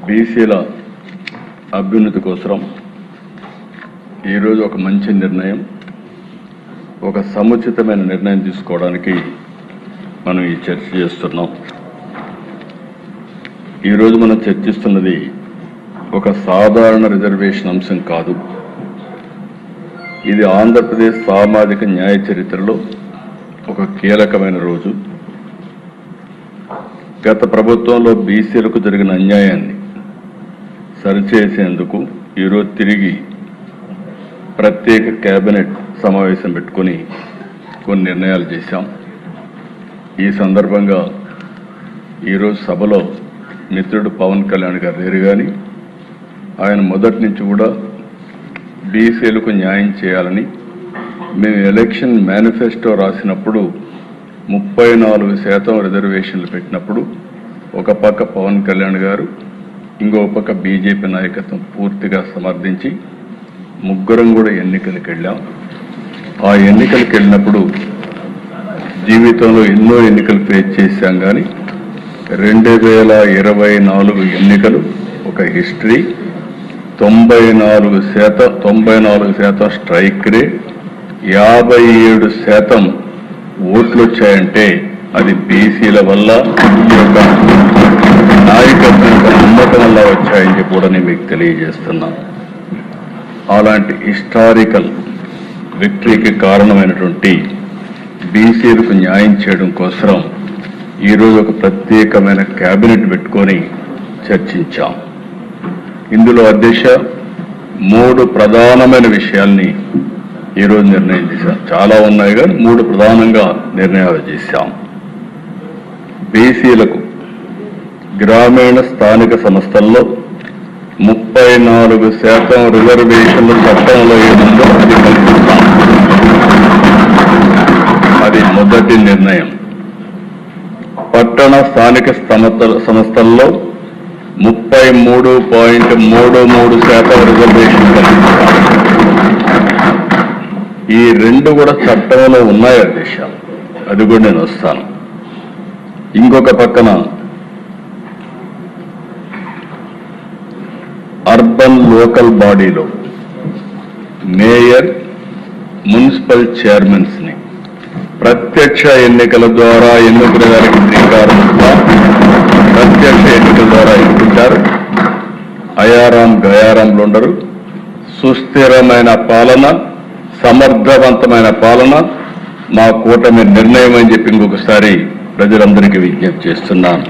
బీసీల అభ్యున్నతి కోసం ఈరోజు ఒక మంచి నిర్ణయం, ఒక సముచితమైన నిర్ణయం తీసుకోవడానికి మనం ఈ చర్చ చేస్తున్నాం. ఈరోజు మనం చర్చిస్తున్నది ఒక సాధారణ రిజర్వేషన్ అంశం కాదు. ఇది ఆంధ్రప్రదేశ్ సామాజిక న్యాయ చరిత్రలో ఒక కీలకమైన రోజు. గత ప్రభుత్వంలో బీసీలకు జరిగిన అన్యాయాన్ని సరిచేసేందుకు ఈరోజు తిరిగి ప్రత్యేక కేబినెట్ సమావేశం పెట్టుకొని కొన్ని నిర్ణయాలు చేశాం. ఈ సందర్భంగా ఈరోజు సభలో మిత్రుడు పవన్ కళ్యాణ్ గారు లేరు, కానీ ఆయన మొదటి నుంచి కూడా బీసీలకు న్యాయం చేయాలని మేము ఎలక్షన్ మేనిఫెస్టో రాసినప్పుడు 34% రిజర్వేషన్లు పెట్టినప్పుడు ఒక పక్క పవన్ కళ్యాణ్ గారు, ఇంకో పక్క బీజేపీ నాయకత్వం పూర్తిగా సమర్థించి ముగ్గురం కూడా ఎన్నికలకు వెళ్ళాం. ఆ ఎన్నికలకు వెళ్ళినప్పుడు జీవితంలో ఎన్నో ఎన్నికలు ఫేస్ చేశాం, కానీ 2024 ఎన్నికలు ఒక హిస్టరీ. 94% స్ట్రైక్ రేట్, 57% ఓట్లు వచ్చాయంటే అది బీసీల వల్ల, నాయకత్వం యొక్క నమ్మకం వల్ల వచ్చాయని చెప్పి కూడా నేను మీకు తెలియజేస్తున్నాను. అలాంటి హిస్టారికల్ విక్టరీకి కారణమైనటువంటి బీసీలకు న్యాయం చేయడం కోసం ఈరోజు ఒక ప్రత్యేకమైన కేబినెట్ పెట్టుకొని చర్చించాం. ఇందులో అధ్యక్ష 3 ప్రధానమైన విషయాల్ని ఈరోజు నిర్ణయం చేశాం. చాలా ఉన్నాయి, కానీ 3 ప్రధానంగా నిర్ణయాలు చేశాం. బీసీలకు గ్రామీణ స్థానిక సంస్థల్లో 34% రిజర్వేషన్లు చట్టంలో ఏముందో అది కల్పిస్తాం. అది మొదటి నిర్ణయం. పట్టణ స్థానిక సంస్థల్లో 33.33% రిజర్వేషన్ కల్పిస్తాం. ఈ 2 కూడా చట్టంలో ఉన్నాయి అధ్యక్ష, అది కూడా నేను వస్తాను. ఇంకొక పక్కన అర్బన్ లోకల్ బాడీలో మేయర్, మున్సిపల్ చైర్మన్స్ ని ప్రత్యక్ష ఎన్నికల ద్వారా ఎన్నుకునేదానికి శ్రీకారం ప్రత్యక్ష ఎన్నికల ద్వారా ఎన్నుకుంటారు. అయారాం గయారాంలు ఉండరు. సుస్థిరమైన పాలన, సమర్థవంతమైన పాలన మా కూటమి నిర్ణయం అని చెప్పి ఇంకొకసారి ప్రజలందరికీ విజ్ఞప్తి చేస్తున్నాను.